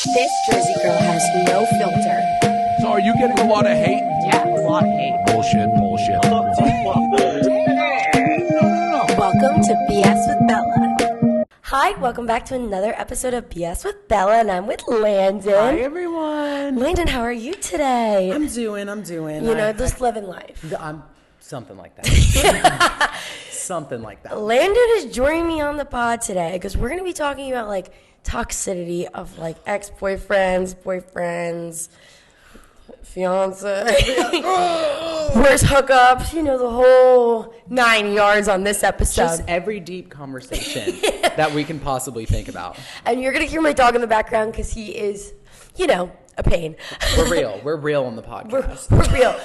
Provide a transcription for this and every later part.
This Jersey girl has no filter. So are you getting a lot of hate? Yeah, a lot of hate. Bullshit. Welcome to BS with Bella. Hi, welcome back to another episode of BS with Bella, and I'm with Landon. Hi, everyone. Landon, how are you today? I'm doing. You know, just living life. I'm something like that. Something like that. Landon is joining me on the pod today because we're going to be talking about, like, toxicity of, like, ex-boyfriends, boyfriends, fiance, where's hookups, you know, the whole 9 yards on this episode. Just every deep conversation that we can possibly think about. And you're going to hear my dog in the background because he is, you know, a pain. We're real. We're real on the podcast. We're real.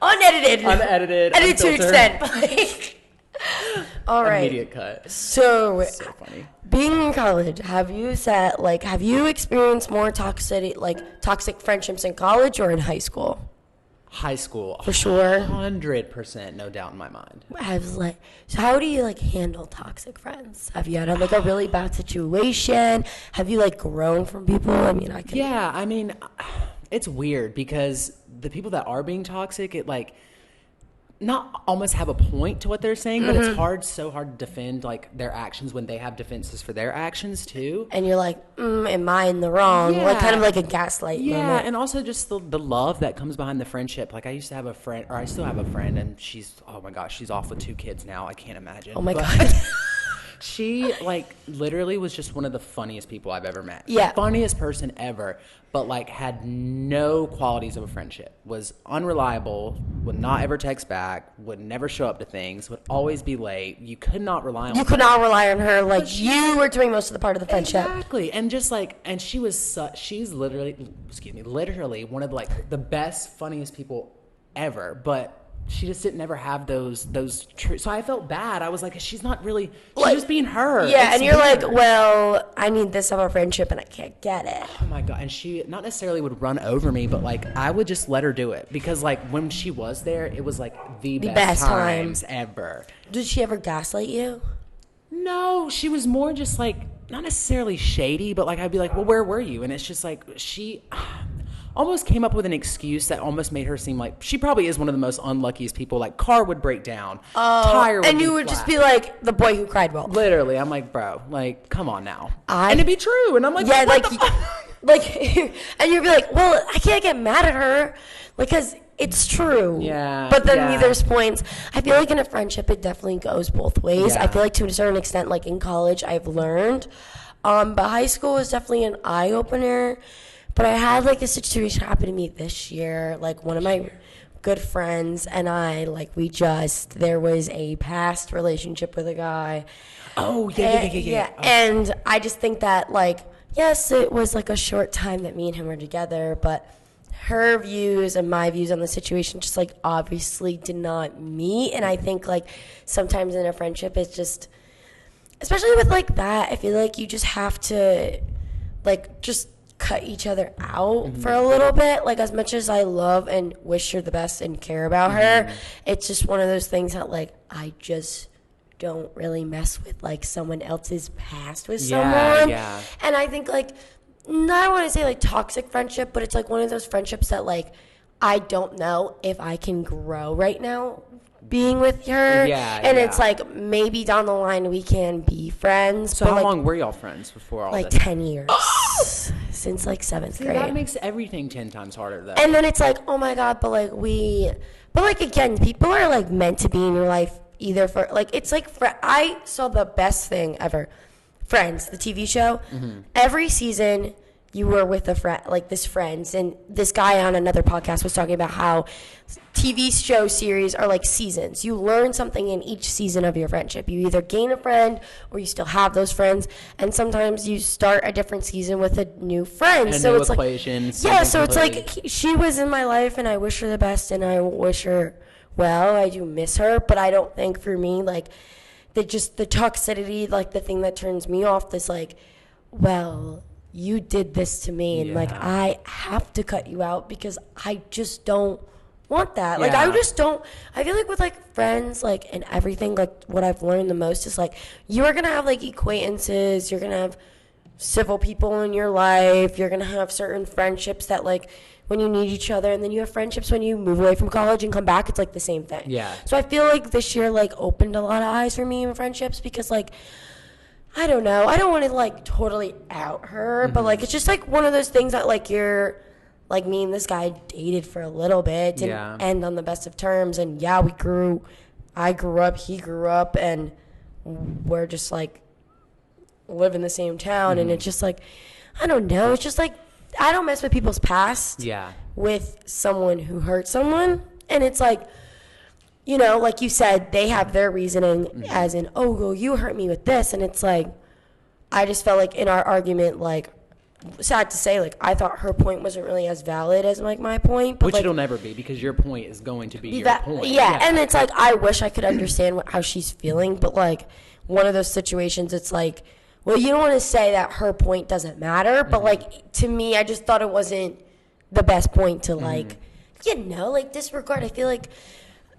Unedited. Unedited. Edited to extent. All right. Immediate cut. So funny. Being in college, have you experienced more toxic friendships in college or in high school? High school. For sure. 100%, no doubt in my mind. So how do you handle toxic friends? Have you had a really bad situation? Have you grown from people? I mean, it's weird because the people that are being toxic, not almost have a point to what they're saying, but it's so hard to defend their actions when they have defenses for their actions too. And you're like, am I in the wrong? Yeah. Kind of like a gaslight moment. And also just the love that comes behind the friendship. I used to have a friend, or I still have a friend, and she's, oh my gosh, she's off with 2 kids now. I can't imagine. Oh my God. She literally was just one of the funniest people I've ever met. Yeah. Funniest person ever, but had no qualities of a friendship. Was unreliable, would not ever text back, would never show up to things, would always be late. You could not rely on her. You could not rely on her. You were doing most of the part of the friendship. Exactly. And just and she's literally one of the best, funniest people ever, but she just didn't ever have those so I felt bad. I was like, she's not really, she's just being her. Yeah, it's and you're weird. well, I need this of our friendship and I can't get it. Oh my God. And she not necessarily would run over me, but I would just let her do it because when she was there, it was the best times ever. Did she ever gaslight you? No, she was more just not necessarily shady, but I'd be well, where were you? And it's just she almost came up with an excuse that almost made her seem like she probably is one of the most unluckiest people. Car would break down, tire would and be you would flat. just be the boy who cried wolf. Literally, I'm bro, come on now. And it'd be true, and I'm yeah, what and you'd be well, I can't get mad at her because it's true. Yeah. But then there's points. I feel in a friendship, it definitely goes both ways. Yeah. I feel to a certain extent, in college, I've learned. But high school was definitely an eye opener. But I had a situation happen to me this year. One of my good friends and I, there was a past relationship with a guy. Oh, yeah. Oh. And I just think that yes, it was a short time that me and him were together, but her views and my views on the situation just obviously did not meet. And I think sometimes in a friendship it's just, especially with that, I feel you just have to just cut each other out for a little bit. As much as I love and wish her the best and care about her, it's just one of those things that I just don't really mess with someone else's past with someone. Yeah. And I think I don't want to say toxic friendship, but it's one of those friendships that I don't know if I can grow right now being with her. It's maybe down the line we can be friends. So how long were y'all friends before all this? 10 years. Since 7th grade. That makes everything 10 times harder though. And then it's oh my God, but again, people are meant to be in your life either for it's I saw the best thing ever. Friends, the TV show. Every season you were with a friend, this friends, and this guy on another podcast was talking about how TV show series are seasons. You learn something in each season of your friendship. You either gain a friend or you still have those friends, and sometimes you start a different season with a new friend. And so new it's equations. Yeah, so it's she was in my life, and I wish her the best, and I wish her well. I do miss her, but I don't think for me the toxicity, the thing that turns me off is well, you did this to me, and I have to cut you out because I just don't want that. I just don't. I feel with friends, and everything, what I've learned the most is you're gonna have acquaintances, you're gonna have civil people in your life. You're going to have certain friendships that, like, when you need each other, and then you have friendships when you move away from college and come back, it's, like, the same thing. Yeah. So I feel like this year, like, opened a lot of eyes for me in friendships because, like, I don't know. I don't want to, like, totally out her, but, like, it's just, like, one of those things that, like, you're, like, me and this guy dated for a little bit, didn't end on the best of terms, and, yeah, I grew up, he grew up, and we're just, like, live in the same town, and it's just, like, I don't know. It's just, like, I don't mess with people's past with someone who hurt someone, and it's, like, you know, like you said, they have their reasoning as in, oh, well, you hurt me with this. And it's like, I just felt like in our argument, like, sad to say, like, I thought her point wasn't really as valid as, like, my point. But, which like, it'll never be, because your point is going to be your point. Yeah, and it's like, I wish I could understand how she's feeling. But, like, one of those situations, it's like, well, you don't want to say that her point doesn't matter. But, like, to me, I just thought it wasn't the best point to, like, you know, like, disregard. I feel like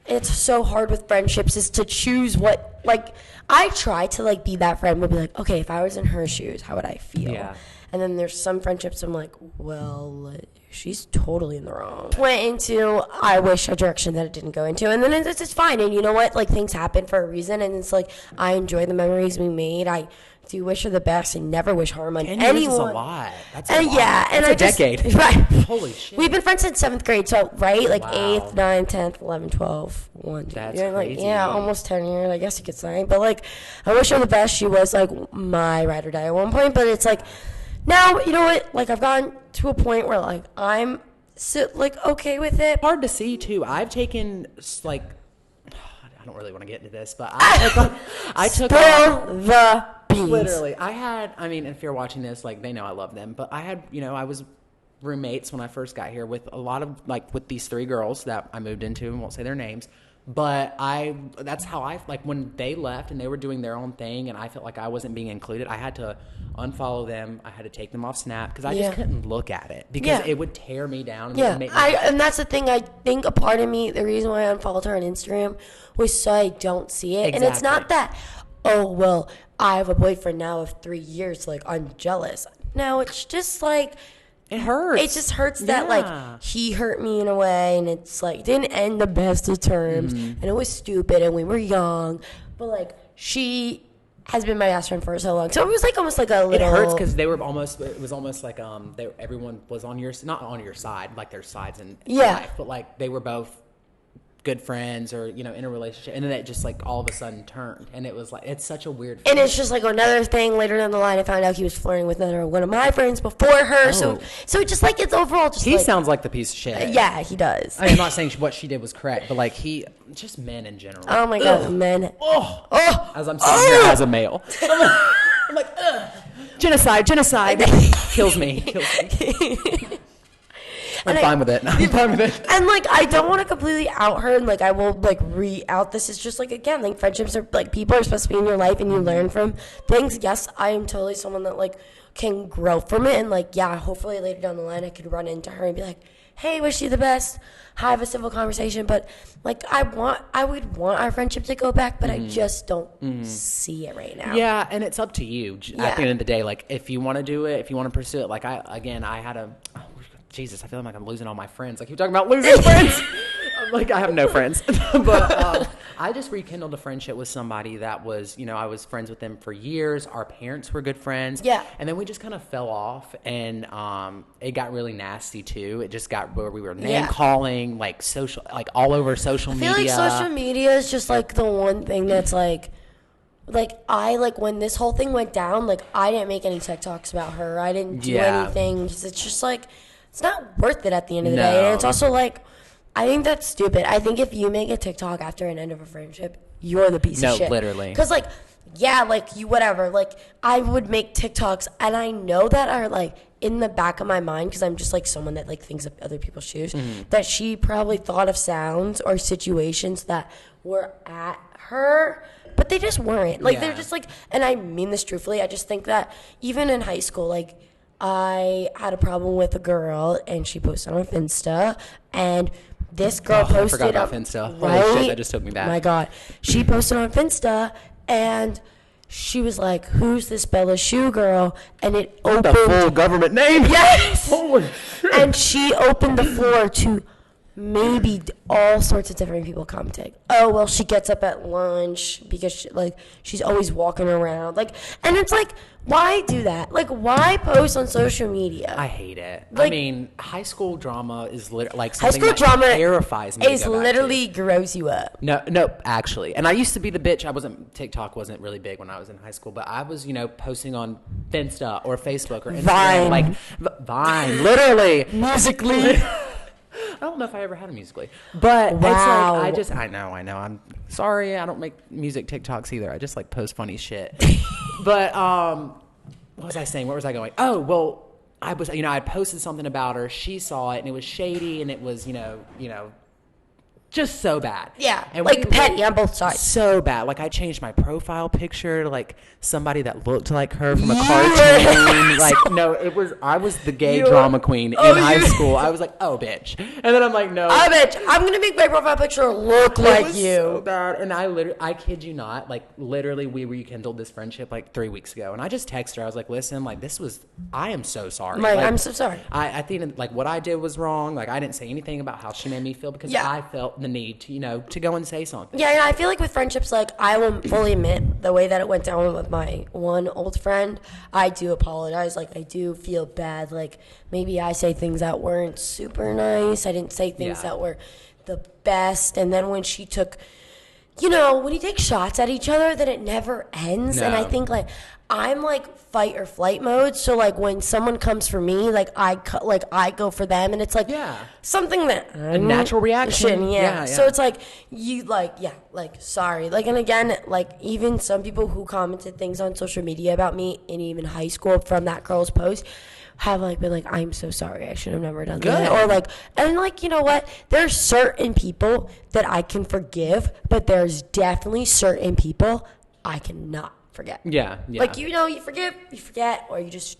it's so hard with friendships is to choose what, like, I try to, like, be that friend would be like, okay, if I was in her shoes, how would I feel? Yeah. And then there's some friendships I'm like, well, she's totally in the wrong. Went into, I wish, a direction that it didn't go into. And then it's just fine. And you know what? Like, things happen for a reason. And it's like, I enjoy the memories we made. I do wish her the best and never wish harm on anyone. That's a lot. That's a lot. Yeah. And that's a decade. Right. Holy shit. We've been friends since 7th grade. So, right? Like, 8th, 9th, 10th, 11th, 12th, 1, 2. That's like, crazy. yeah, almost 10 years, I guess you could say. But, like, I wish her the best. She was, like, my ride or die at one point. But it's like, now, you know what? Like, I've gotten to a point where, like, I'm okay with it. Hard to see, too. I've taken, like, I don't really want to get into this, but I took Spill the beans. Literally. I mean, if you're watching this, like, they know I love them. But I had, you know, I was roommates when I first got here with a lot of, like, with these 3 girls that I moved into, and won't say their names. But that's how I, like, when they left and they were doing their own thing and I felt like I wasn't being included, I had to unfollow them. I had to take them off Snap because I just couldn't look at it because it would tear me down. And it would make me and that's the thing. I think a part of me, the reason why I unfollowed her on Instagram was so I don't see it. Exactly. And it's not that, oh, well, I have a boyfriend now of 3 years, like, I'm jealous. No, it's just like, it hurts. It just hurts that, like, he hurt me in a way, and it's, like, didn't end the best of terms, and it was stupid, and we were young, but, like, she has been my best friend for so long, so it was, like, almost like a little... It hurts because it was almost like, everyone was on your, not on your side, like, their sides in life, but, like, they were both good friends or, you know, in a relationship, and then it just, like, all of a sudden turned, and it was like, it's such a weird feeling. And it's just like another thing later down the line, I found out he was flirting with one of my friends before her, so it just, like, it's overall just, he sounds like the piece of shit. Yeah, he does. I'm not saying what she did was correct, but, like, just men in general. Oh my god, men. As I'm sitting here as a male. I'm like, ugh. Genocide kills me. I'm fine with it. I'm fine with it. And, like, I don't want to completely out her, and, like, I will, like, re-out this. It's just, like, again, like, friendships are, like, people are supposed to be in your life, and you learn from things. Yes, I am totally someone that, like, can grow from it, and, like, yeah, hopefully later down the line I could run into her and be like, hey, wish you the best, have a civil conversation, but, like, I would want our friendship to go back, but I just don't see it right now. Yeah, and it's up to you. At the end of the day, like, if you want to do it, if you want to pursue it, like, I had a... Jesus, I feel like I'm losing all my friends. Like, you're talking about losing friends. I'm like, I have no friends. But I just rekindled a friendship with somebody that was, you know, I was friends with them for years. Our parents were good friends. Yeah. And then we just kind of fell off, and it got really nasty, too. It just got where we were name-calling, like, all over social media. I feel like social media is just, like, the one thing that's, like, when this whole thing went down, like, I didn't make any TikToks about her. I didn't do anything. It's just, like... It's not worth it at the end of the day. And it's also, like, I think that's stupid. I think if you make a TikTok after an end of a friendship, you're the piece of shit. No, literally. Because, like, yeah, like, you whatever. Like, I would make TikToks, and I know that are, like, in the back of my mind, because I'm just, like, someone that, like, thinks of other people's shoes, that she probably thought of sounds or situations that were at her, but they just weren't. Like, they're just, like, and I mean this truthfully, I just think that even in high school, like, I had a problem with a girl, and she posted on Finsta, and this girl posted... I forgot about Finsta. Right? Holy shit, that just took me back. My God. She posted on Finsta, and she was like, "Who's this Bella Shoe girl?" And it opened The full government name. Yes. Holy shit. And she opened the floor to maybe all sorts of different people commenting. Oh, well, she gets up at lunch because she's always walking around. And it's like, why do that? Like, why post on social media? I hate it. Like, I mean, high school drama is like high something school that drama terrifies me. is literally grows you up. No, actually. And I used to be the bitch. TikTok wasn't really big when I was in high school, but I was, posting on Finsta or Facebook or Instagram. Vine, literally. Musically. I don't know if I ever had a Musically, but wow. It's like, I know. I'm sorry. I don't make music TikToks either. I just post funny shit. But, what was I saying? Where was I going? Oh, well, I was, I posted something about her. She saw it and it was shady and it was, just so bad. Yeah, and petty on both sides. So bad. I changed my profile picture to somebody that looked like her from a cartoon. No, I was the gay drama queen in high school. I was like, oh, bitch. And then I'm like, no. Oh, bitch, I'm going to make my profile picture look like you. So bad. And I kid you not, literally we rekindled this friendship 3 weeks ago. And I just texted her. I was like, listen, I am so sorry. I'm so sorry. I think what I did was wrong. I didn't say anything about how she made me feel because I felt the need to go and say something. Yeah, and I feel like with friendships, I will fully admit the way that it went down with my one old friend, I do apologize. I do feel bad. Maybe I say things that weren't super nice. I didn't say things that were the best. And then when she took, when you take shots at each other, then it never ends. No. And I think I'm fight or flight mode. So when someone comes for me, I go for them, and it's something that a natural reaction. Yeah. So it's sorry. And again, even some people who commented things on social media about me, and even high school from that girl's post, have been I'm so sorry. I should have never done that. Or and you know what? There's certain people that I can forgive, but there's definitely certain people I cannot forget. Yeah. You forgive, you forget, or you just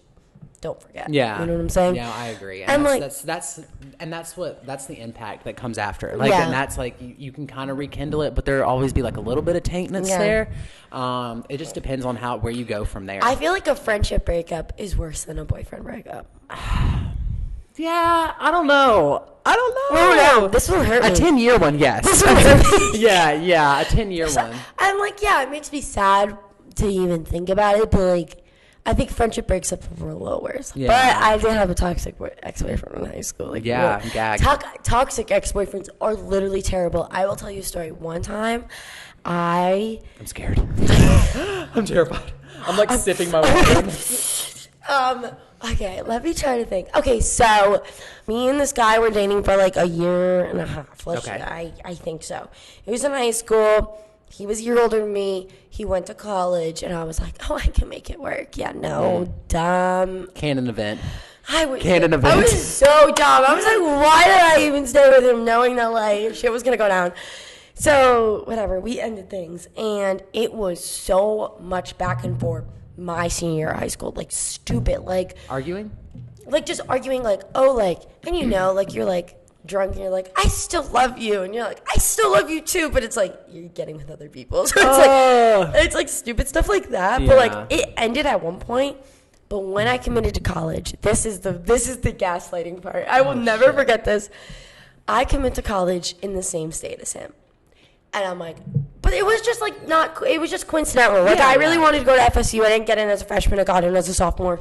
don't forget. Yeah. You know what I'm saying? Yeah, I agree. And that's the impact that comes after. And that's you can kind of rekindle it, but there'll always be a little bit of taint that's there. It just depends on where you go from there. I feel like a friendship breakup is worse than a boyfriend breakup. Yeah, I don't know. No, this will hurt me. A 10-year one, yes. This will hurt me. Yeah, a 10-year one. I'm it makes me sad to even think about it, but I think friendship breaks up were a little worse. Yeah. But I did have a toxic ex-boyfriend in high school. Toxic ex-boyfriends are literally terrible. I will tell you a story. One time, I'm scared. I'm terrified. I'm sipping my water. Okay, let me try to think. Okay, so me and this guy were dating for a year and a half. I think so. He was in high school. He was a year older than me. He went to college, and I was like, oh, I can make it work. Yeah, no, dumb. Canon event. I was so dumb. I was like, why did I even stay with him knowing that, shit was going to go down? So, whatever, we ended things, and it was so much back and forth my senior year of high school. Stupid. Arguing? Just arguing, and you're drunk and you're I still love you, and you're I still love you too, but it's you're getting with other people, so it's stupid stuff like that. Yeah. But it ended at one point. But when I committed to college, this is the gaslighting part. I will never forget this. I committed to college in the same state as him, and I'm but it was just it was just coincidental. I really wanted to go to FSU. I didn't get in as a freshman. I got in as a sophomore,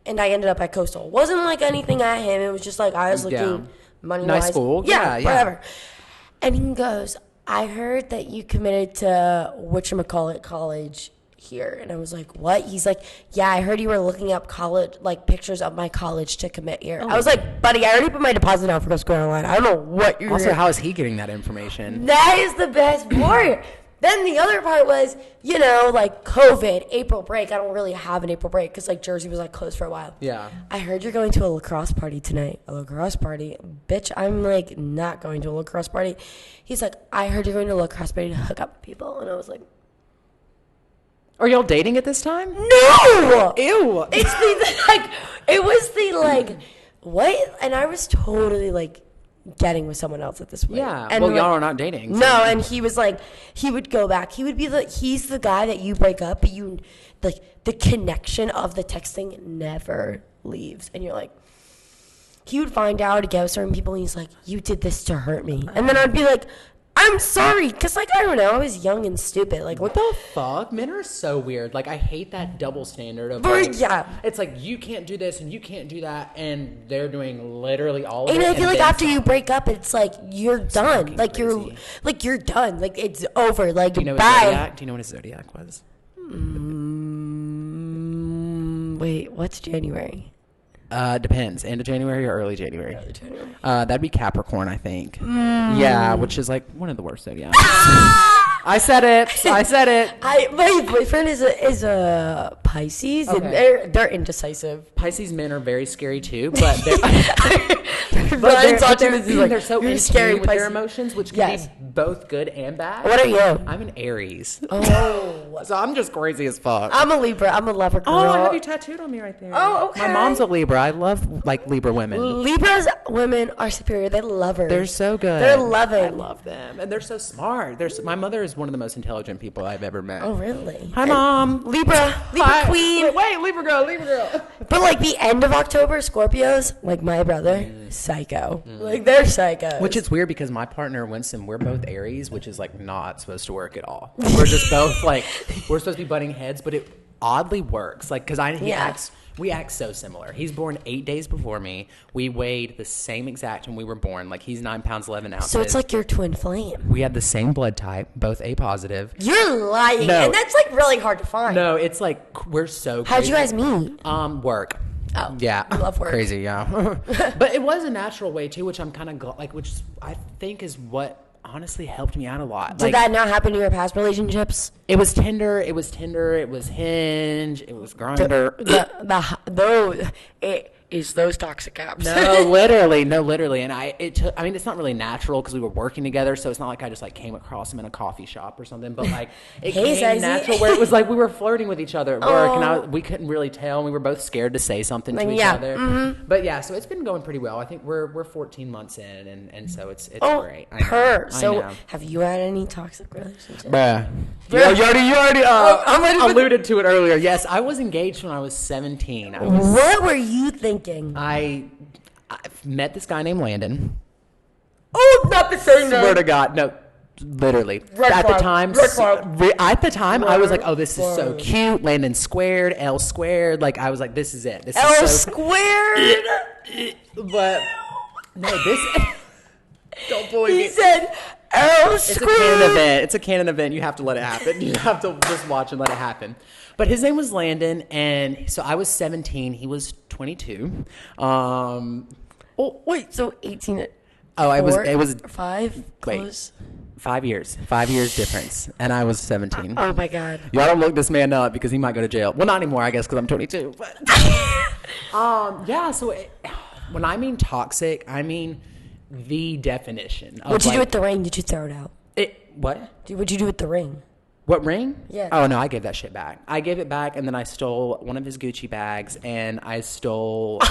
and I ended up at Coastal. It wasn't anything at him. It was just I was looking. Money-wise. Nice school. Yeah, whatever. And he goes, I heard that you committed to whatchamacallit college here. And I was like, what? He's like, yeah, I heard you were looking up college, pictures of my college to commit here. I was like, buddy, I already put my deposit down for Coast Carolina. I don't know what you're... Also, how is he getting that information? That is the best part. Then the other part was, COVID, April break. I don't really have an April break because, Jersey was, closed for a while. Yeah. I heard you're going to a lacrosse party tonight. A lacrosse party? Bitch, I'm, not going to a lacrosse party. He's like, I heard you're going to a lacrosse party to hook up with people. And I was like... Are y'all dating at this time? No! Ew! It's it was the, what? And I was totally, getting with someone else at this point. Yeah. And well, y'all are not dating. So. No, and he was like, he would go back. He would be he's the guy that you break up, but you, like, the connection of the texting never leaves. And you're like, he would find out to get with certain people, and he's like, you did this to hurt me. And then I'd be like, I'm sorry, because, like, I don't know, I was young and stupid. Like, what the fuck? Men are so weird. Like, I hate that double standard of, yeah. It's like, you can't do this and you can't do that, and they're doing literally all of it. And I feel like after some. you break up, it's like, you're done. Like, crazy. you're done. Like, it's over. Like, Do you know bye. his zodiac? Do you know what his zodiac was? Wait, what's January? Depends. End of January or early January? That'd be Capricorn, I think. Yeah, which is like one of the worst zodiacs. I said it. My boyfriend is a Pisces, and they're indecisive. Pisces men are very scary too, but they're so in tune with their emotions, which can be both good and bad. What are you? I'm an Aries. Oh, so I'm just crazy as fuck. I'm a Libra. I'm a lover girl. Oh, I have you tattooed on me right there. Oh, okay. My mom's a Libra. I love like Libra women. Libras women are superior. They're lovers. They're so good. They're loving. I love them, and they're so smart. My mother is one of the most intelligent people I've ever met. Oh, really? Hi, Mom. Libra queen. Wait, Libra girl. But like the end of October, Scorpios, like my brother, psycho. Like they're psychos. Which is weird because my partner Winston, we're both Aries, which is like not supposed to work at all. We're just both like we're supposed to be butting heads, but it oddly works. Like because we act so similar. He's born 8 days before me. We weighed the same exact when we were born. Like he's 9 pounds 11 ounces. So it's like your twin flame. We had the same blood type, both A positive. You're lying, No. and that's like really hard to find. No, it's like we're so. Crazy. How'd you guys meet? Work. Oh, yeah, I love work. Crazy, yeah. But it was a natural way too, which I'm kind of which I think is what honestly helped me out a lot. Did that not happen in your past relationships? It was Tinder. It was Hinge. It was Grindr. Is those toxic apps? No, literally. And it's not really natural because we were working together, so it's not like I just like came across him in a coffee shop or something. But like it came natural where it was like we were flirting with each other at work, and we couldn't really tell. And we were both scared to say something to each other. Mm-hmm. But yeah, so it's been going pretty well. I think we're 14 months in, and so it's great. So have you had any toxic relationships? Bruh. You already alluded to it earlier. Yes, I was engaged when I was 17. What were you thinking? I met this guy named Landon. Oh, not the same name. Swear to God, no, literally. At the time, I was like, "Oh, this is so cute." Landon squared, L squared. Like I was like, "This is it. This L is so squared." But no, this. Don't bully me. He said L squared. It's a canon event. You have to let it happen. You have to just watch and let it happen. But his name was Landon, and so I was 17. He was 22. Oh, wait, so 18. Oh, it was 5. Close. 5 years. 5 years difference, and I was 17. Oh my God. Y'all don't look this man up because he might go to jail. Well, not anymore, I guess, because I'm 22. But yeah. So when I mean toxic, I mean the definition. What'd you do with the ring? Did you throw it out? What? What'd you do with the ring? What ring? Yeah. Oh, no, I gave that shit back. I gave it back, and then I stole one of his Gucci bags, and I stole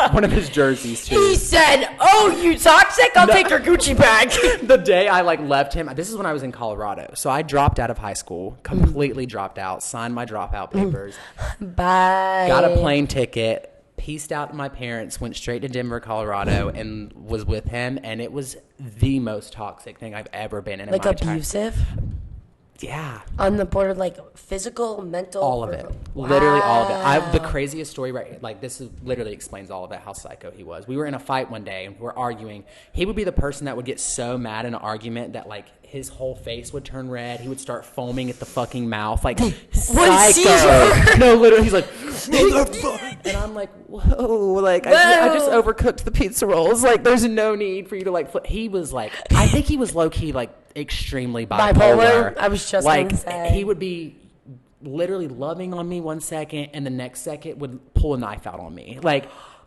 one of his jerseys, too. He said, "Oh, you toxic? I'll take your Gucci bag." The day I, left him, this is when I was in Colorado. So I dropped out of high school, completely dropped out, signed my dropout papers. Bye. Got a plane ticket, pieced out to my parents, went straight to Denver, Colorado, and was with him, and it was the most toxic thing I've ever been in. Like abusive? Yeah. On the border, physical, mental? All of it. Wow. Literally all of it. The craziest story, this literally explains all of it, how psycho he was. We were in a fight one day, and we were arguing. He would be the person that would get so mad in an argument that, his whole face would turn red. He would start foaming at the fucking mouth. Psycho. No, literally, he's like, and I'm like, whoa. I just overcooked the pizza rolls. There's no need for you to, he was I think he was low-key, extremely bipolar. I was just going to say. He would be literally loving on me one second, and the next second would pull a knife out on me.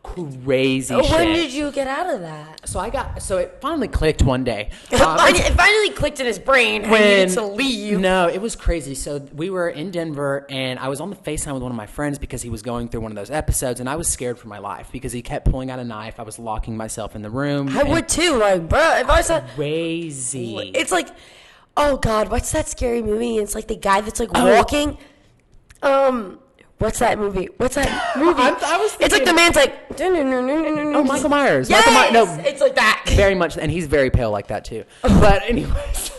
crazy shit. When did you get out of that? So it finally clicked one day. It finally clicked in his brain when he needed to leave. No, it was crazy. So we were in Denver, and I was on the FaceTime with one of my friends because he was going through one of those episodes, and I was scared for my life because he kept pulling out a knife. I was locking myself in the room. I would too. Like, bro, if I saw... Crazy. It's like, oh, God, what's that scary movie? It's like the guy that's like walking... What's that movie? I was thinking, it's like the man's like... Oh, Michael Myers. Yes! No, it's like that. very much. And he's very pale like that, too. But anyways...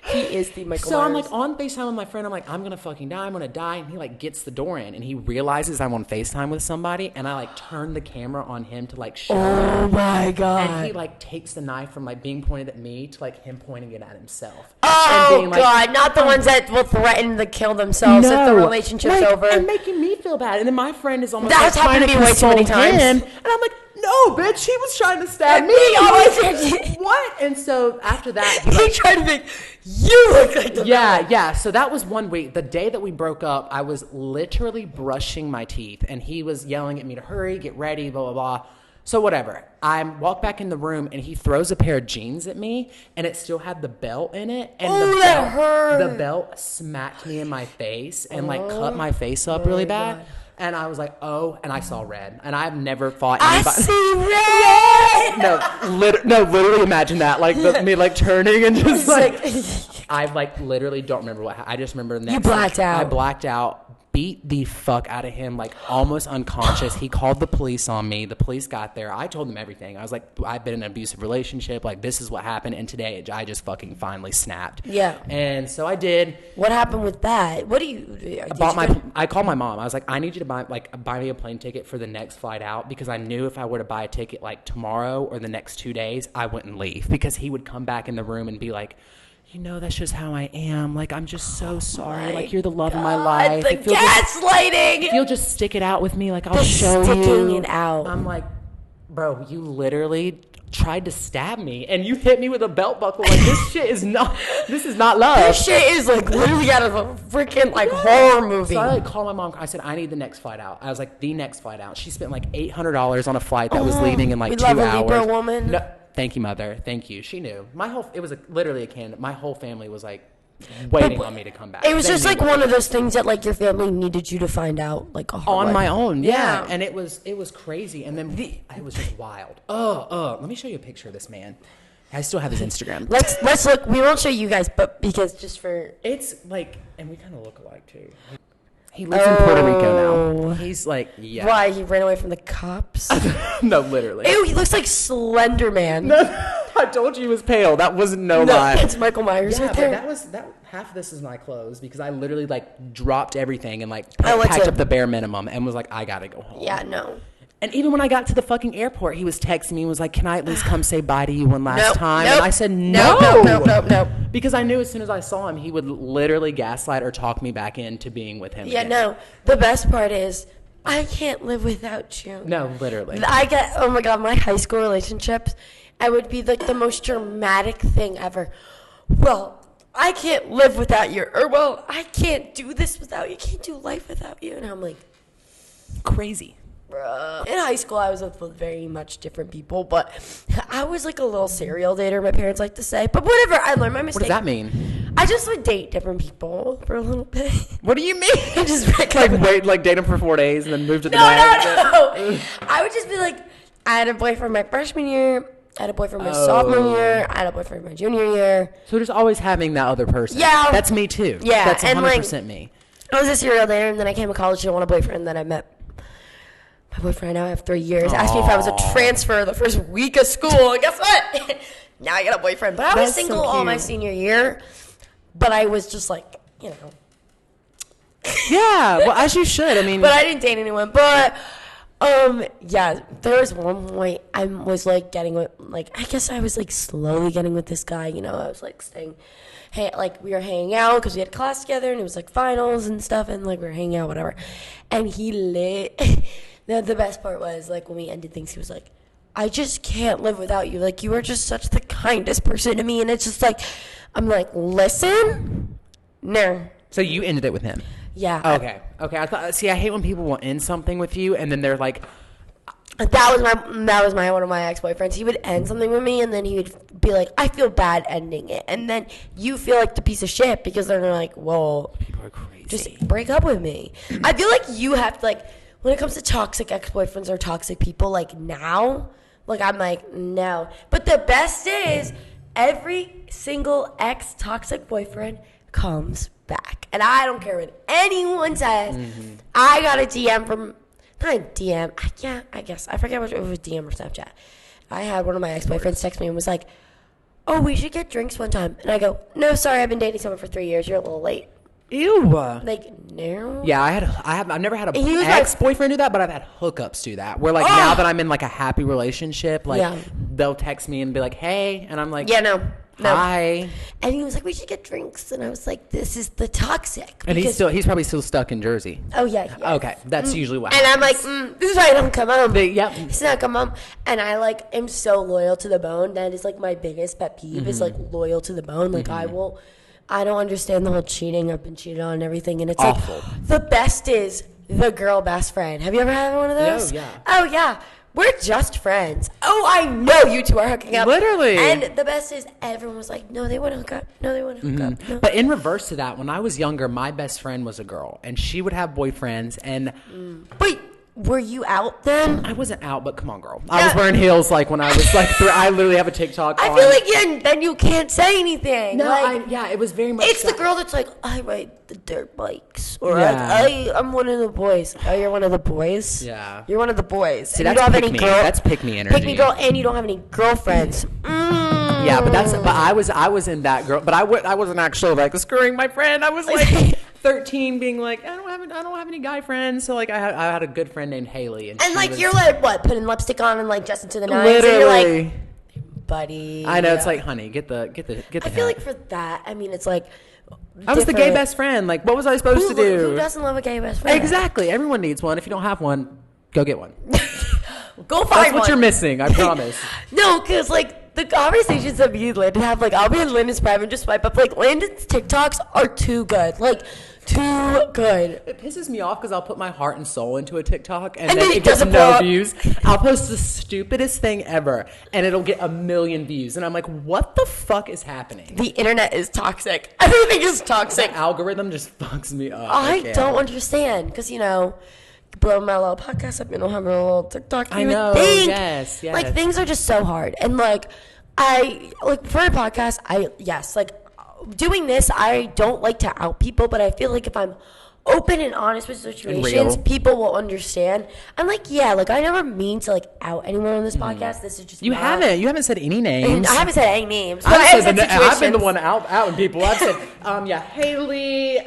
He is the Michael So Myers. I'm like on FaceTime with my friend. I'm like, I'm going to fucking die. I'm going to die. And he like gets the door in and he realizes I'm on FaceTime with somebody. And I like turn the camera on him to like show him. Oh my God. And he like takes the knife from like being pointed at me to like him pointing it at himself. Oh and being, like, God, not the ones that will threaten to kill themselves if the relationship's over. And making me feel bad. And then my friend is almost That's like trying happened to to me way too many console him. times. And I'm like, no, bitch, he was trying to stab me. Like, what? And so after that, he tried to make you look like the villain. Yeah. So that was 1 week. The day that we broke up, I was literally brushing my teeth, and he was yelling at me to hurry, get ready, blah, blah, blah. So whatever. I walk back in the room, and he throws a pair of jeans at me, and it still had the belt in it. And that hurt. The belt smacked me in my face and like cut my face up really bad. God. And I was like, oh, and I saw red. And I've never fought anybody. I see red! No, literally imagine that. Like, me, like, turning and just, like... I, like, literally don't remember what happened. I just remember the next... You blacked out. I blacked out, beat the fuck out of him, like, almost unconscious. He called the police on me. The police got there. I told them everything. I was like, I've been in an abusive relationship. Like, this is what happened. And today, I just fucking finally snapped. Yeah. And so I did. What happened with that? What do you... I called my mom. I was like, I need you to buy me a plane ticket for the next flight out, because I knew if I were to buy a ticket like tomorrow or the next 2 days, I wouldn't leave, because he would come back in the room and be like, you know, that's just how I am. Like, I'm just so sorry. Like, you're the love of my life. The gaslighting. If you'll just stick it out with me, like, I'll show you. Sticking it out. I'm like, bro, you literally tried to stab me and you hit me with a belt buckle. Like, this is not love. This shit is like literally out of a freaking like horror movie. So I like called my mom. I said, I need the next flight out. I was like, the next flight out. She spent like $800 on a flight that was leaving in like 2 hours. We love a Libra woman. No, thank you, mother. Thank you. She knew. It was literally a can. My whole family was like waiting on me to come back. It was just like one of those things that like your family needed you to find out like a hard way. My own. Yeah. And it was crazy. And then it was just wild. Let me show you a picture of this man. I still have his Instagram. Let's look. We won't show you guys, but because just for it's like, and we kind of look alike too. He lives in Puerto Rico now. He's like, yeah. Why? He ran away from the cops? No, literally. Ew, he looks like Slender Man. No, I told you he was pale. That was no lie. It's Michael Myers right there. That half of this is my clothes, because I literally like dropped everything and like packed up the bare minimum and was like, I gotta go home. Yeah, no. And even when I got to the fucking airport, he was texting me and was like, can I at least come say bye to you one last time? Nope, and I said, no. Nope. Because I knew as soon as I saw him, he would literally gaslight or talk me back into being with him again. No. The best part is, I can't live without you. No, literally. Oh my God, my high school relationships, I would be like the most dramatic thing ever. Well, I can't live without you. Or, well, I can't do this without you. I can't do life without you. And I'm like, crazy. Bruh. In high school, I was with very much different people, but I was like a little serial dater, my parents like to say. But whatever, I learned my mistake. What does that mean? I just would date different people for a little bit. What do you mean? Just like date them for 4 days and then move to the next? No. I would just be like, I had a boyfriend my freshman year. I had a boyfriend my sophomore year. I had a boyfriend my junior year. So just always having that other person. Yeah. That's me too. Yeah. That's 100% me. I was a serial dater, and then I came to college and I want a boyfriend. Then I met my boyfriend I now have 3 years. Asked me if I was a transfer the first week of school. And guess what? Now I got a boyfriend. But I was single all my senior year. But I was just like, you know. Yeah, well, as you should. I mean. But I didn't date anyone. But, yeah, there was one point I was, like, getting with, like, I guess I was, like, slowly getting with this guy. You know, I was, like, staying, like, we were hanging out because we had class together. And it was, like, finals and stuff. And, like, we were hanging out, whatever. And he the best part was, like, when we ended things, he was like, I just can't live without you. Like, you are just such the kindest person to me. And it's just like, I'm like, listen? No. So you ended it with him? Yeah. Okay. I hate when people will end something with you and then they're like, That was one of my ex-boyfriends. He would end something with me, and then he would be like, I feel bad ending it. And then you feel like the piece of shit because they're like, well, People are crazy. just break up with me. I feel like you have to, like, when it comes to toxic ex-boyfriends or toxic people, like, now, like, I'm like, no. But the best is every single ex-toxic boyfriend comes back. And I don't care what anyone says. Mm-hmm. I got a DM from, not a DM, yeah, I guess. I forget if it was DM or Snapchat. I had one of my ex-boyfriends text me and was like, oh, we should get drinks one time. And I go, no, sorry, I've been dating someone for 3 years. You're a little late. Ew. Like, no. Yeah, I've never had a ex-boyfriend do that, but I've had hookups do that. Where, like, now that I'm in, like, a happy relationship, like, they'll text me and be like, hey, and I'm like, yeah, no. Hi. And he was like, we should get drinks. And I was like, this is the toxic. And he's probably still stuck in Jersey. Oh, yeah. Okay, that's usually what happens. And I'm like, this is why I don't come home. Yep. He's not come home. And I, like, am so loyal to the bone. That is, like, my biggest pet peeve is, like, loyal to the bone. Like, I don't understand the whole cheating. I've been cheated on and everything. And it's awful. Like, the best is the girl best friend. Have you ever had one of those? Oh, yeah. Oh, yeah. We're just friends. Oh, I know you two are hooking up. Literally. And the best is everyone was like, no, they want to hook up. No, they want to hook up. No. But in reverse to that, when I was younger, my best friend was a girl. And she would have boyfriends. And Wait, were you out then? I wasn't out, but come on, girl. I was wearing heels like when I was like I literally have a TikTok I feel like then you can't say anything. No, like, it was very much it's that. the girl that's like, I ride the dirt bikes. Or Yeah. like, I'm one of the boys. Oh, you're one of the boys? Yeah. You're one of the boys. See, and that's you don't have pick any me. That's pick me energy. Pick me girl, and you don't have any girlfriends. Yeah, but I was in that girl, but I wasn't actually like screwing my friend. I was like 13, being like, I don't have any guy friends. So like I had a good friend named Haley, and like you're like what, putting lipstick on and like dressing to the nines. Literally. And you're like, buddy. I know, it's like, honey, get the. I feel like for that, I mean, it's like. I was the gay best friend. Like, what was I supposed to do? Who doesn't love a gay best friend? Exactly. Everyone needs one. If you don't have one, go get one. Go find That's what you're missing. I promise. No, because like the conversations that me and Landon have, like I'll be in Landon's private and just swipe up. Like Landon's TikToks are too good. Like too good. It pisses me off because I'll put my heart and soul into a TikTok and then then it gets doesn't no blow up. views. I'll post the stupidest thing ever and it'll get 1 million views. And I'm like, what the fuck is happening? The internet is toxic. Everything is toxic. The algorithm just fucks me up. I don't understand because, you know, blow my little podcast up, you know, have a little TikTok. I know. Think. Yes. Like things are just so hard. And like, for a podcast, doing this, I don't like to out people, but I feel like if I'm open and honest with situations, people will understand. I'm like, yeah, like I never mean to like out anyone on this podcast. This is just You haven't said any names. I haven't said any names. But I've been the one outing people. I've said, Haley,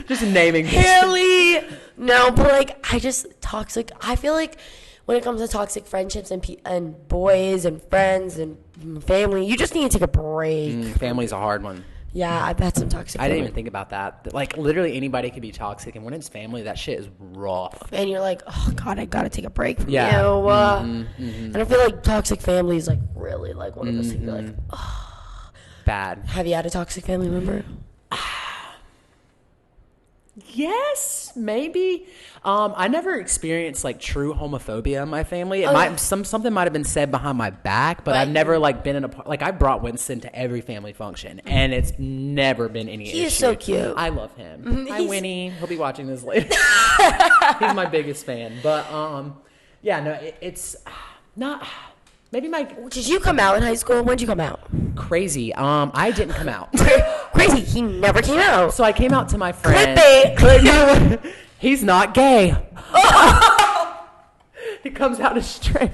just naming Haley. No, but like I just toxic. I feel like when it comes to toxic friendships and boys and friends and family, you just need to take a break. Family's a hard one. Yeah, I've had some toxic. I didn't even think about that. Like, literally anybody could be toxic, and when it's family, that shit is rough. And you're like, oh God, I gotta take a break from you. Mm-hmm. And I feel like toxic family is like really like one of those things. You're like, oh. Bad. Have you had a toxic family member? Yes, maybe. I never experienced like true homophobia in my family. Something might have been said behind my back, but I've never like been in a like I brought Winston to every family function, and it's never been any issue. He is so cute. I love him. Hi, Winnie. He'll be watching this later. He's my biggest fan. But it's not. Maybe Did you come out in high school? When did you come out? Crazy. I didn't come out. Crazy. He never came out. So I came out to my friend. Clip He's not gay. He comes out as straight.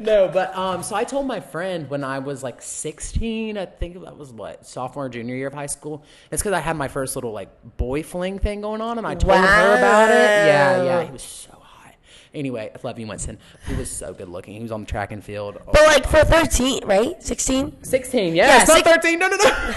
No, but so I told my friend when I was like 16, I think that was sophomore or junior year of high school. It's because I had my first little like boy fling thing going on, and I told her about it. Yeah, he was so hot. Anyway, I love you, Winston. He was so good looking. He was on the track and field. But like for 13, right? 16? 16, yeah. It's not 13. No.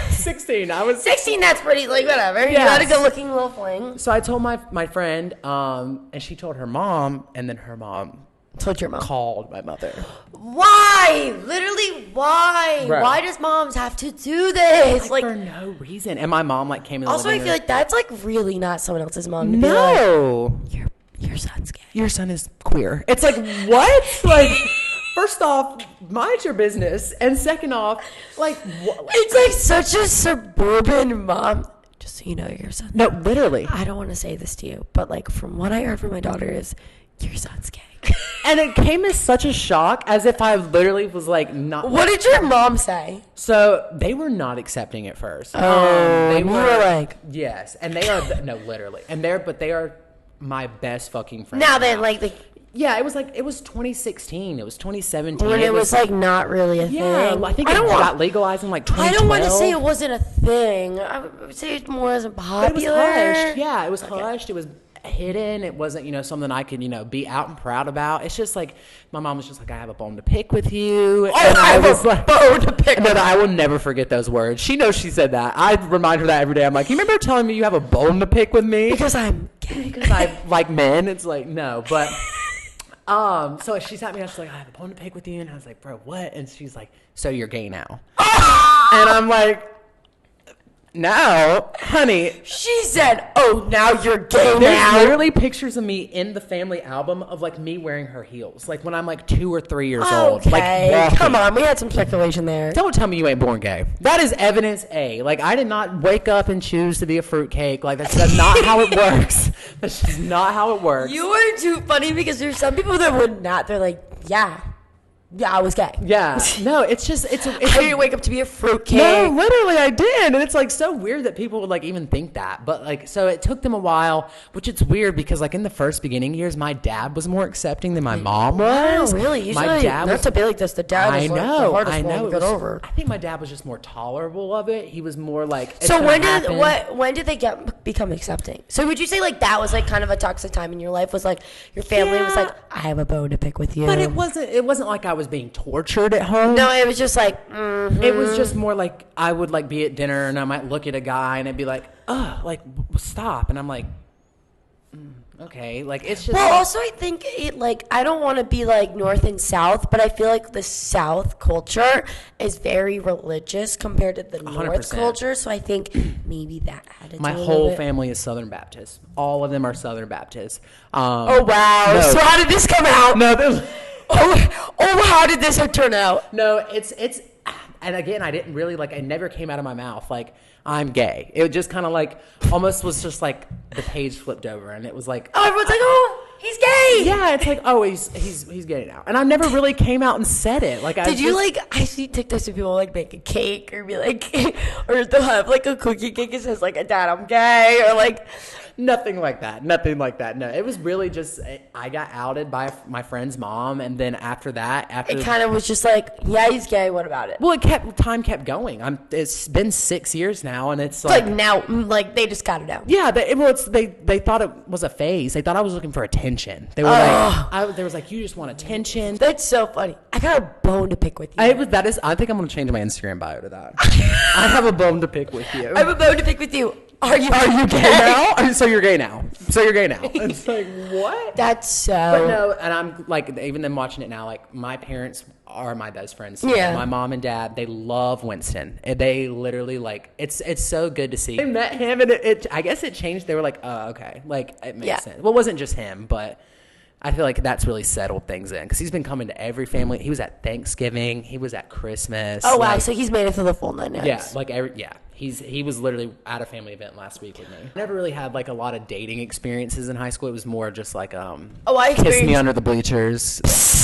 16. I was 16. That's pretty like whatever. Yes. You got a good looking little fling. So I told my friend, and she told her mom, and then her mom told your mom. Called my mother. Why? Literally, why? Bro. Why does moms have to do this? Like for no reason. And my mom came in the also, I feel like that's like really not someone else's mom. To no. Be like, your son's gay. your son is queer. It's like, what? Like, first off, mind your business. And second off, like, what? It's like such a suburban mom. Just so you know, your son. No, literally. I don't want to say this to you, but like from what I heard from my daughter is, your son's gay. And it came as such a shock, as if I literally was like, not. What did your mom say? So they were not accepting at first. They were like, yes, and they are no, literally, and they are my best fucking friends. now then, like the. Yeah, it was 2016. It was 2017. When it was like not really a yeah, thing. I think it got legalized in like 2012. I don't want to say it wasn't a thing. I would say it more wasn't popular. But it was hushed. Yeah, it was hushed. It was hidden. It wasn't, something I could, be out and proud about. It's just like my mom was just like, I have a bone to pick with you. Oh, and I was like, bone to pick. No, I will never forget those words. She knows she said that. I remind her that every day. I'm like, you remember telling me you have a bone to pick with me? Because I'm gay. Because I like men. It's like, no, but. So she sat me down, she's like, I have a bone to pick with you. And I was like, bro, what? And she's like, so you're gay now. And I'm like, no, honey. She said, oh, now you're gay There's now. literally pictures of me in the family album of like me wearing her heels. Like when I'm like 2 or 3 years old. Like walking. Come on, we had some speculation there. Don't tell me you ain't born gay. That is evidence A. Like I did not wake up and choose to be a fruitcake. Like that's not how it works. That's just not how it works. You were too funny because there's some people that would not. They're like, yeah, I was gay. Yeah. No, it's I didn't wake up to be a fruitcake. No, literally I did. And it's like so weird that people would like even think that. But like, so it took them a while, which it's weird because like in the first beginning years, my dad was more accepting than my mom was. Wow, really? Usually, my dad not was, to be like this, the dad is like the hardest I know. one to get over. I think my dad was just more tolerable of it. He was more like, so when did they become accepting? So would you say like that was like kind of a toxic time in your life? Was like your family was like, I have a bone to pick with you. But it wasn't like I was being tortured at home. No, it was just like It was just more like I would like be at dinner and I might look at a guy and it'd be like, stop, and I'm like, okay, like it's just. Well, like, also I think it like I don't want to be like North and South, but I feel like the South culture is very religious compared to the North 100%. culture. So I think maybe that had to do my a little whole bit. family is Southern Baptist. All of them are Southern Baptist. Oh wow! No. So how did this come out? No, how did this turn out? no, it's, and again, I didn't really like. It never came out of my mouth like I'm gay. It just kind of like almost was just like the page flipped over, and it was like, Oh, everyone's like, oh, he's gay. yeah, it's like, oh, he's gay now, and I never really came out and said it. Like, Did you like? I see TikToks of people like make a cake or be like, or they'll have like a cookie cake that says like, "Dad, I'm gay," or like. Nothing like that. Nothing like that. No, it was really just I got outed by my friend's mom, and then after that, It kind of was just like, yeah, he's gay. What about it? well, time kept going. It's been 6 years now, and it's Like now, like they just got it out. yeah. They thought it was a phase. They thought I was looking for attention. They were they was like, you just want attention. That's so funny. I got a bone to pick with you. I think I'm gonna change my Instagram bio to that. I have a bone to pick with you. I have a bone to pick with you. Are you gay now? So you're gay now. It's like, what? That's so. But no, and I'm like, even them watching it now, like my parents are my best friends. Yeah. My mom and dad, they love Winston. And they literally like, it's so good to see. I met him and I guess it changed. They were like, oh, okay. Like it makes sense. Well, it wasn't just him, but I feel like that's really settled things in because he's been coming to every family. He was at Thanksgiving. He was at Christmas. Oh, wow. So he's made it through the full 9 nights. Yeah, He was literally at a family event last week with me. Never really had like a lot of dating experiences in high school. It was more just like I kiss me experienced- under the bleachers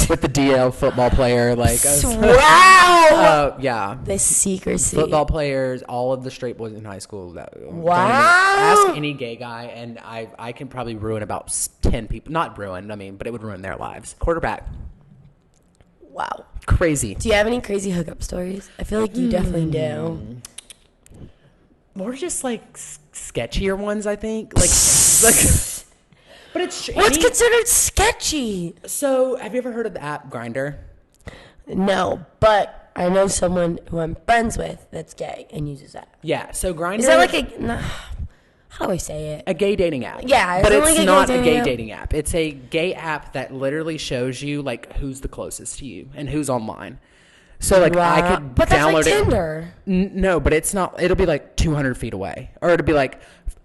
with the DL football player. Like wow. Yeah. The secrecy. Football players, all of the straight boys in high school. Wow. Ask any gay guy, and I can probably ruin about 10 people. Not ruin, but it would ruin their lives. Quarterback. Wow. Crazy. Do you have any crazy hookup stories? I feel like you definitely do. More just like sketchier ones, I think. Like but it's What's considered sketchy? So, have you ever heard of the app Grindr? No, but I know someone who I'm friends with that's gay and uses that. Yeah. So Grindr Is that like how do I say it? a gay dating app? Yeah, but is it it's like a not gay a dating gay app? dating app. It's a gay app that literally shows you like who's the closest to you and who's online. So like I could But that's download like it. Tinder. No, but it's not. It'll be like 200 feet away, or it'll be like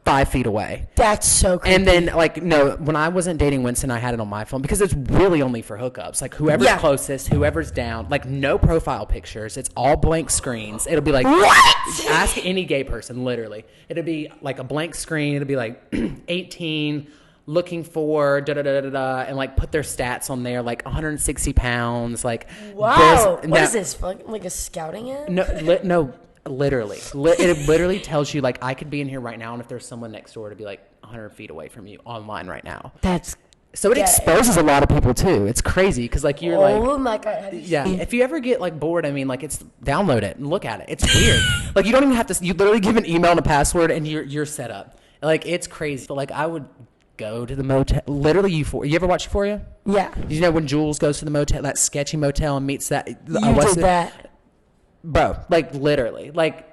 5 feet away. That's so creepy. And then like no, when I wasn't dating Winston, I had it on my phone because it's really only for hookups. Like whoever's closest, whoever's down. Like no profile pictures. It's all blank screens. It'll be like what? Ask any gay person. Literally, it'll be like a blank screen. It'll be like 18. Looking for and like put their stats on there, like 160 pounds, like wow. What is this? Like a scouting ad? No, literally, it literally tells you like I could be in here right now, and if there's someone next door to be like 100 feet away from you online right now. That's so it exposes a lot of people too. It's crazy because like you're like, oh my god, yeah. If you ever get like bored, I mean, like it's download it and look at it. It's weird. Like you don't even have to. You literally give an email and a password, and you're set up. Like it's crazy. But like I would go to the motel. Literally, you ever watch Euphoria? Yeah. You know when Jules goes to the motel, that sketchy motel, and meets that. You did that, bro. Like literally, like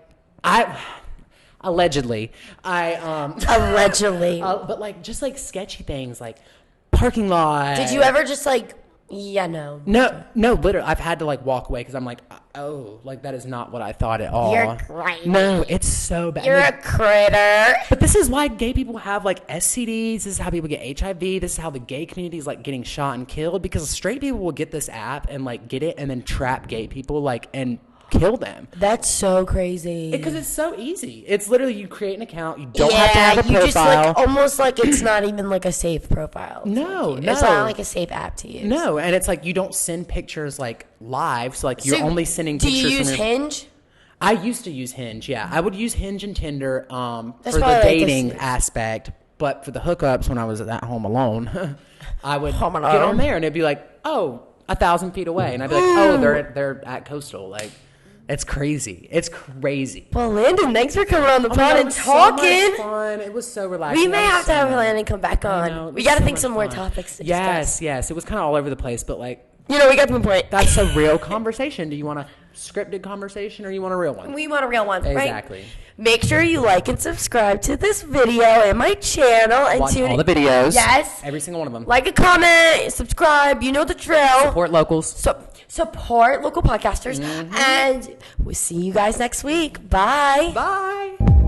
allegedly, allegedly, but like just like sketchy things, like parking lot. Did you ever just like? Yeah, no. No, literally, I've had to like walk away because I'm like, oh, like that is not what I thought at all. You're crazy. No, it's so bad. You're a critter. But this is why gay people have like STDs. This is how people get HIV. This is how the gay community is like getting shot and killed because straight people will get this app and like get it and then trap gay people like and kill them. That's so crazy. Because it's so easy. It's literally you create an account. You don't have to have a profile. You just like almost like it's not even like a safe profile. No. It's not like a safe app to use. No, and it's like you don't send pictures like live. So like you're only sending pictures. Do you use Hinge? I used to use Hinge. Yeah, I would use Hinge and Tinder for the like dating aspect. But for the hookups, when I was at home alone, I would get on there and it'd be like, oh, 1,000 feet away, and I'd be like, oh, they're at Coastal, like. It's crazy. It's crazy. Well, Landon, thanks for coming on the pod and talking. So much fun. It was so relaxing. We may have to have Landon come back on. We got to think some more topics to discuss. Yes. It was kind of all over the place, but like, we got the point. That's a real conversation. Do you want a scripted conversation or you want a real one? We want a real one, right? Exactly. Make sure you like and subscribe to this video and my channel. And watch all the videos. Yes. Every single one of them. Like a comment, subscribe. You know the drill. Support locals. Support local podcasters. And we'll see you guys next week. Bye. Bye.